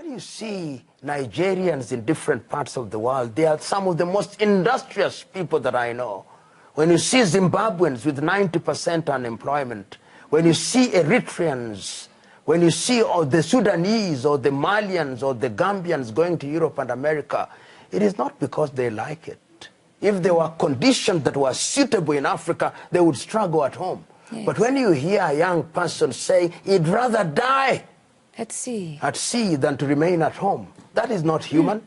When you see Nigerians in different parts of the world, they are some of the most industrious people that I know. When you see Zimbabweans with 90% unemployment, when you see Eritreans, when you see the Sudanese or the Malians or the Gambians going to Europe and America, it is not because they like it. If there were conditions that were suitable in Africa, they would struggle at home. Yes. But when you hear a young person say, he'd rather die at sea than to remain at home, that is not human.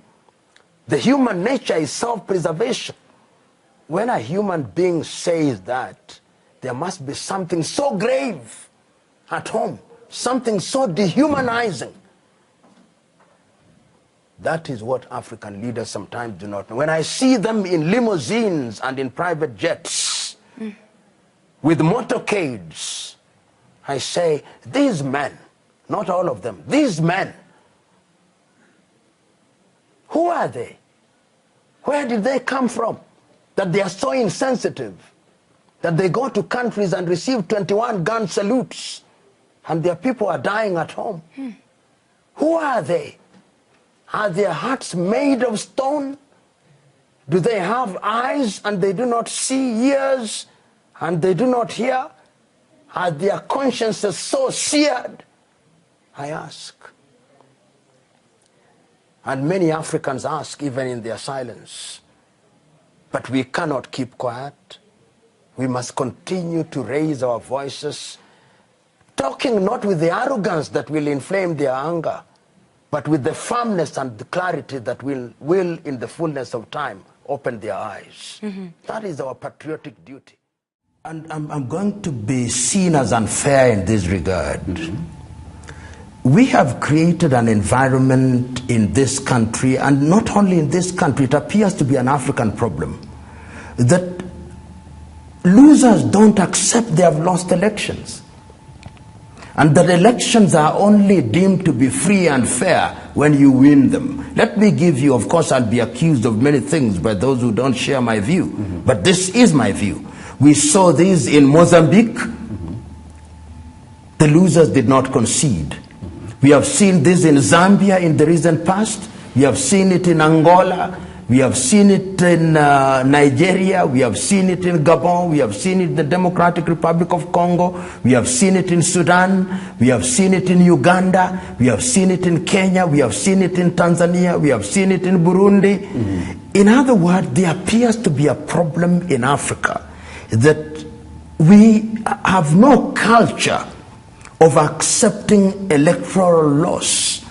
The human nature is self-preservation. When a human being says that, there must be something so grave at home, something so dehumanizing. That is what African leaders sometimes do not know. When I see them in limousines and in private jets, with motorcades, I say, these men, not all of them, these men, who are they? Where did they come from? That they are so insensitive, that they go to countries and receive 21 gun salutes, and their people are dying at home. Who are they? Are their hearts made of stone? Do they have eyes and they do not see, ears and they do not hear? Are their consciences so seared? I ask. And many Africans ask, even in their silence. But we cannot keep quiet. We must continue to raise our voices, talking not with the arrogance that will inflame their anger, but with the firmness and the clarity that will in the fullness of time, open their eyes. That is our patriotic duty. And I'm going to be seen as unfair in this regard. We have created an environment in this country, and not only in this country, it appears to be an African problem, that losers don't accept they have lost elections. And that elections are only deemed to be free and fair when you win them. Let me give you, of course, I'll be accused of many things by those who don't share my view. But this is my view. We saw this in Mozambique. The losers did not concede. We have seen this in Zambia in the recent past. We have seen it in Angola. We have seen it in Nigeria. We have seen it in Gabon. We have seen it in the Democratic Republic of Congo. We have seen it in Sudan. We have seen it in Uganda. We have seen it in Kenya. We have seen it in Tanzania. We have seen it in Burundi. In other words, there appears to be a problem in Africa that we have no culture of accepting electoral loss,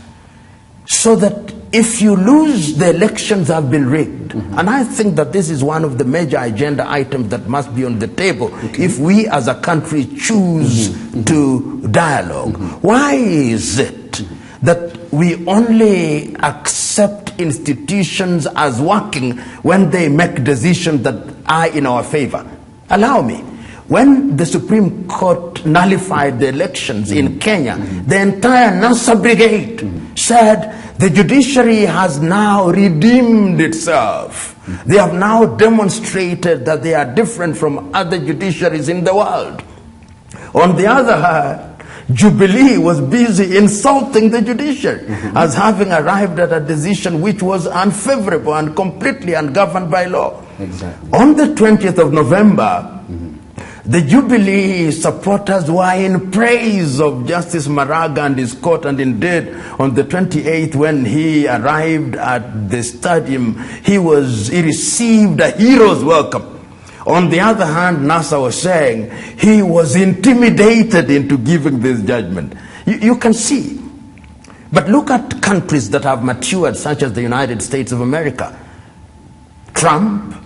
so that if you lose, the elections have been rigged. And I think that this is one of the major agenda items that must be on the table if we as a country choose to dialogue. Why is it that we only accept institutions as working when they make decisions that are in our favor? Allow me. When the Supreme Court nullified the elections in Kenya, the entire NASA brigade said the judiciary has now redeemed itself. They have now demonstrated that they are different from other judiciaries in the world. On the other hand, Jubilee was busy insulting the judiciary as having arrived at a decision which was unfavorable and completely ungoverned by law. On the 20th of November, the Jubilee supporters were in praise of Justice Maraga and his court, and indeed on the 28th, when he arrived at the stadium, he received a hero's welcome. On the other hand, NASA was saying he was intimidated into giving this judgment. You can see. But look at countries that have matured, such as the United States of America. Trump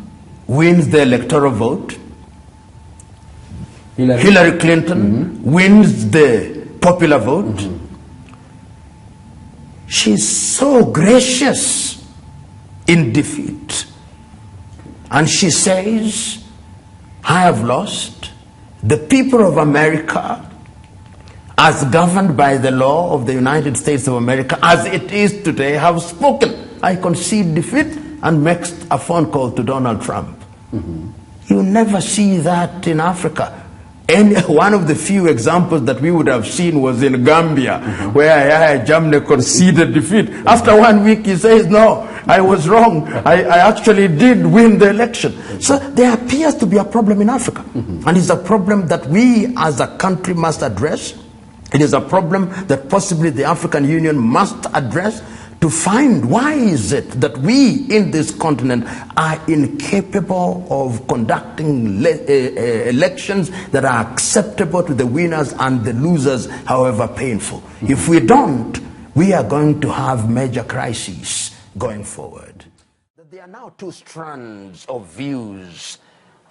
wins the electoral vote. Hillary Clinton wins the popular vote. She's so gracious in defeat. And she says, I have lost. The people of America, as governed by the law of the United States of America, as it is today, have spoken. I concede defeat, and makes a phone call to Donald Trump. You never see that in Africa. One of the few examples that we would have seen was in Gambia, where Yahya Jammeh conceded defeat. After 1 week, he says, no, I was wrong. I actually did win the election. So there appears to be a problem in Africa. And it's a problem that we as a country must address. It is a problem that possibly the African Union must address, to find why is it that we in this continent are incapable of conducting elections that are acceptable to the winners and the losers, however painful. If we don't, we are going to have major crises going forward. There are now two strands of views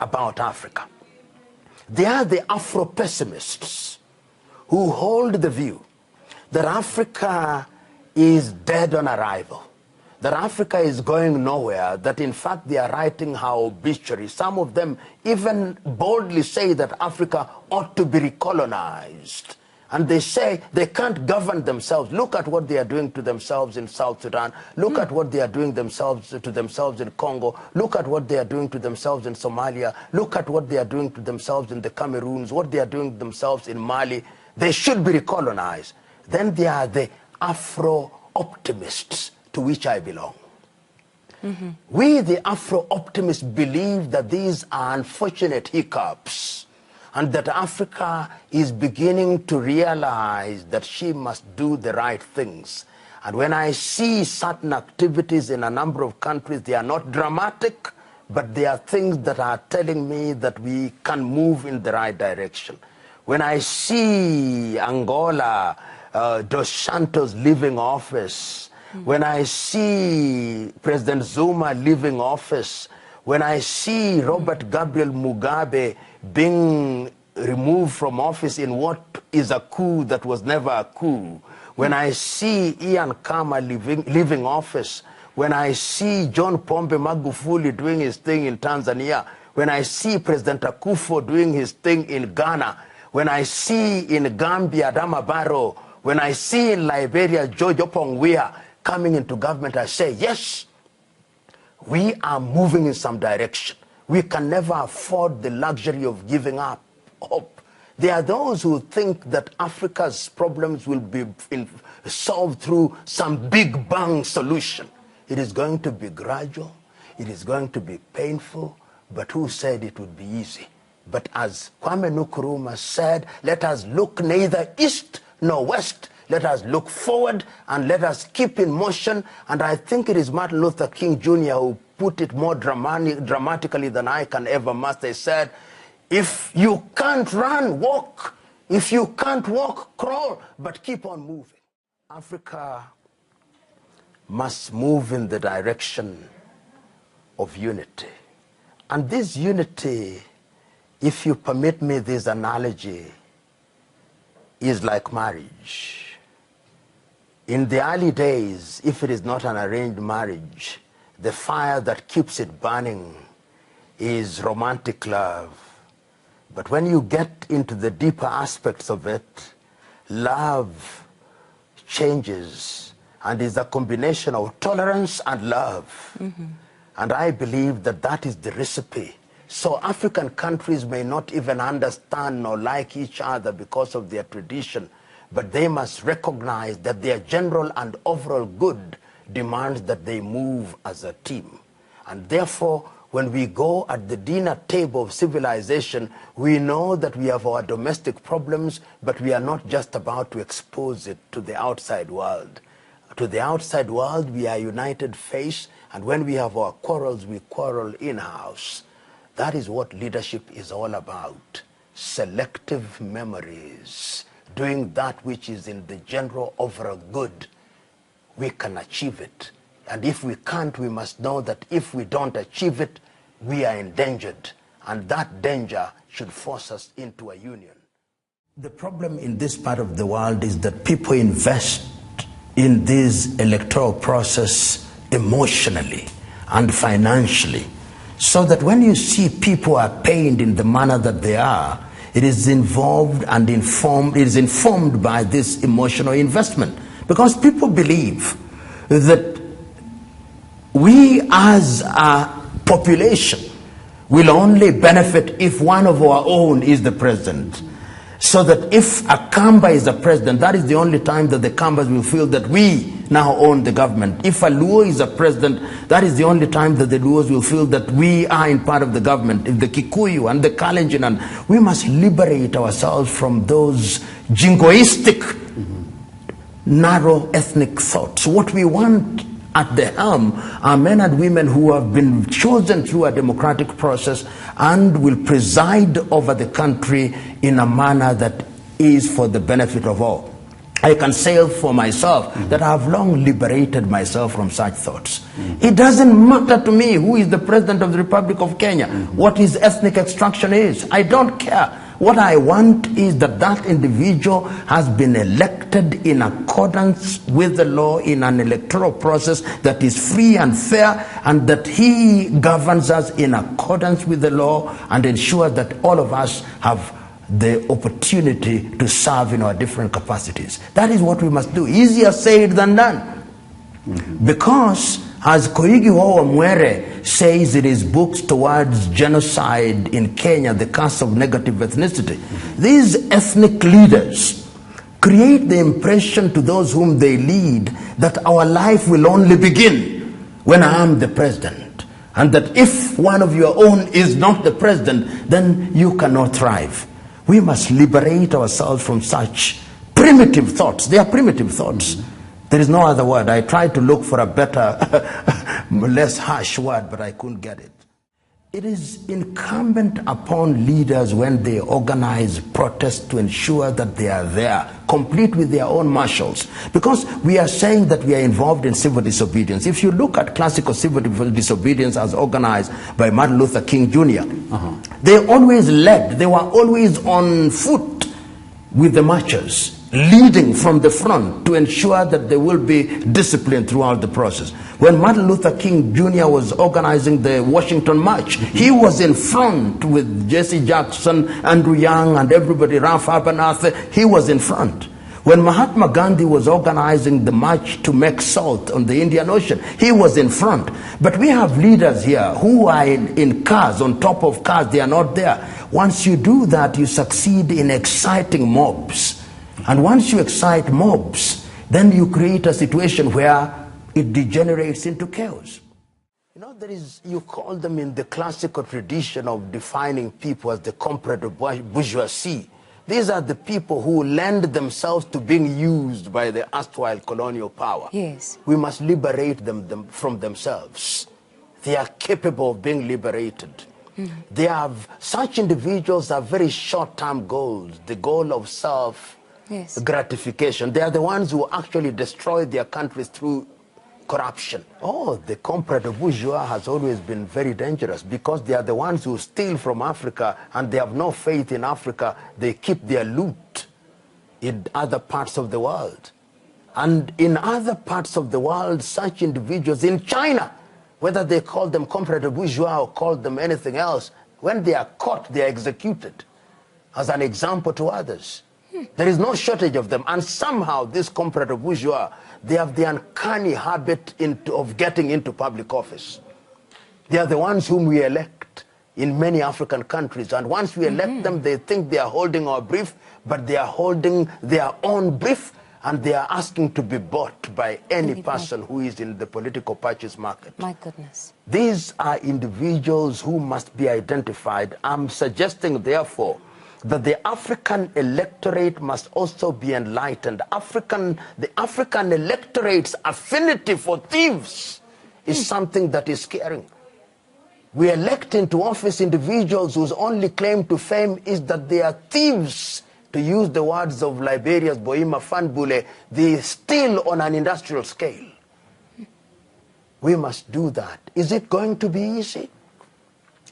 about Africa. They are the Afro-pessimists who hold the view that Africa is dead on arrival, that Africa is going nowhere, that in fact they are writing her obituary. Some of them even boldly say that Africa ought to be recolonized. And they say they can't govern themselves. Look at what they are doing to themselves in South Sudan. Look at what they are doing to themselves in Congo. Look at what they are doing to themselves in Somalia. Look at what they are doing to themselves in the Cameroons, what they are doing to themselves in Mali. They should be recolonized. Then they are the Afro-optimists, to which I belong. We, the Afro-optimists, believe that these are unfortunate hiccups, and that Africa is beginning to realize that she must do the right things. And when I see certain activities in a number of countries, they are not dramatic, but they are things that are telling me that we can move in the right direction. When I see Angola, Dos Santos leaving office, when I see President Zuma leaving office, when I see Robert Gabriel Mugabe being removed from office in what is a coup that was never a coup, when I see Ian Khama leaving office, when I see John Pombe Magufuli doing his thing in Tanzania, when I see President Akufo doing his thing in Ghana, when I see in Gambia Adama Barrow, when I see in Liberia George Oppong coming into government, I say, yes, we are moving in some direction. We can never afford the luxury of giving up hope. There are those who think that Africa's problems will be solved through some big bang solution. It is going to be gradual, it is going to be painful, but who said it would be easy? But as Kwame Nkrumah said, let us look neither east nor west. Let us look forward and let us keep in motion. And I think it is Martin Luther King Jr. who put it more dramatically than I can ever master. He said, if you can't run, walk. If you can't walk, crawl, but keep on moving. Africa must move in the direction of unity. And this unity, if you permit me this analogy, is like marriage. In the early days, if it is not an arranged marriage, the fire that keeps it burning is romantic love. But when you get into the deeper aspects of it, love changes and is a combination of tolerance and love. And I believe that that is the recipe. So African countries may not even understand nor like each other because of their tradition, but they must recognize that their general and overall good demands that they move as a team. And therefore, when we go at the dinner table of civilization, we know that we have our domestic problems, but we are not just about to expose it to the outside world. To the outside world, we are united face, and when we have our quarrels, we quarrel in-house. That is what leadership is all about. Selective memories, doing that which is in the general overall good. We can achieve it. And if we can't, we must know that if we don't achieve it, we are endangered. And that danger should force us into a union. The problem in this part of the world is that people invest in this electoral process emotionally and financially, so that when you see people are pained in the manner that they are, it is involved and informed, it is informed by this emotional investment. Because people believe that we as a population, will only benefit if one of our own is the president. So that if a Kamba is the president, that is the only time that the Kambas will feel that we now own the government. If a Luo is a president, that is the only time that the Luos will feel that we are in part of the government. If the Kikuyu and the Kalenjin, and we must liberate ourselves from those jingoistic, narrow ethnic thoughts. What we want at the helm are men and women who have been chosen through a democratic process and will preside over the country in a manner that is for the benefit of all. I can say for myself that I have long liberated myself from such thoughts. It doesn't matter to me who is the president of the Republic of Kenya, what his ethnic extraction is. I don't care. What I want is that that individual has been elected in accordance with the law in an electoral process that is free and fair, and that he governs us in accordance with the law and ensures that all of us have the opportunity to serve in our different capacities. That is what we must do. Easier said than done. Because as Koigi Mwere says in his books towards genocide in Kenya, the curse of negative ethnicity, these ethnic leaders create the impression to those whom they lead that our life will only begin when I am the president, and that if one of your own is not the president, then you cannot thrive. We must liberate ourselves from such primitive thoughts. They are primitive thoughts. There is no other word. I tried to look for a better, less harsh word, but I couldn't get it. It is incumbent upon leaders when they organize protests to ensure that they are there, complete with their own marshals. Because we are saying that we are involved in civil disobedience. If you look at classical civil disobedience as organized by Martin Luther King Jr., they always led, they were always on foot with the marchers, leading from the front to ensure that there will be discipline throughout the process. When Martin Luther King Jr. was organizing the Washington March, he was in front with Jesse Jackson, Andrew Young, and everybody, Ralph Abernathy. He was in front. When Mahatma Gandhi was organizing the march to make salt on the Indian Ocean, he was in front. But we have leaders here who are in cars, on top of cars, they are not there. Once you do that, you succeed in exciting mobs. And once you excite mobs, then you create a situation where it degenerates into chaos. You know, there is, you call them in the classical tradition of defining people as the comparative bourgeoisie. These are the people who lend themselves to being used by the erstwhile colonial power. Yes. We must liberate them from themselves. They are capable of being liberated. They have, such individuals have very short-term goals, the goal of self-gratification. They are the ones who actually destroy their countries through corruption. Oh, the comparative bourgeois has always been very dangerous because they are the ones who steal from Africa and they have no faith in Africa. They keep their loot in other parts of the world. And in other parts of the world, such individuals, in China, whether they call them comparative bourgeois or call them anything else, when they are caught, they are executed as an example to others. There is no shortage of them. And somehow this comparative bourgeois, they have the uncanny habit of getting into public office. They are the ones whom we elect in many African countries. And once we elect them, they think they are holding our brief, but they are holding their own brief, and they are asking to be bought by any person who is in the political purchase market. My goodness. These are individuals who must be identified. I'm suggesting, therefore, that the African electorate must also be enlightened. The African electorate's affinity for thieves is something that is scaring. We elect into office individuals whose only claim to fame is that they are thieves. To use the words of Liberia's Boima Fanbule, they steal on an industrial scale. We must do that. Is it going to be easy?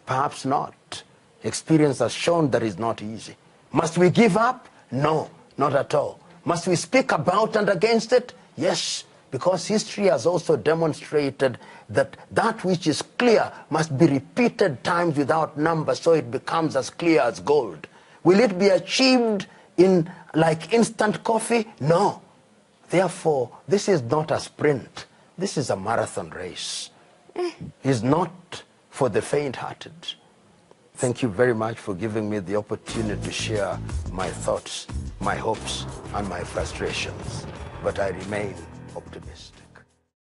Perhaps not. Experience has shown that it's not easy. Must we give up? No, not at all. Must we speak about and against it? Yes, because history has also demonstrated that that which is clear must be repeated times without number so it becomes as clear as gold. Will it be achieved in like instant coffee? No. Therefore, this is not a sprint. This is a marathon race. It's not for the faint-hearted. Thank you very much for giving me the opportunity to share my thoughts, my hopes, and my frustrations. But I remain optimist.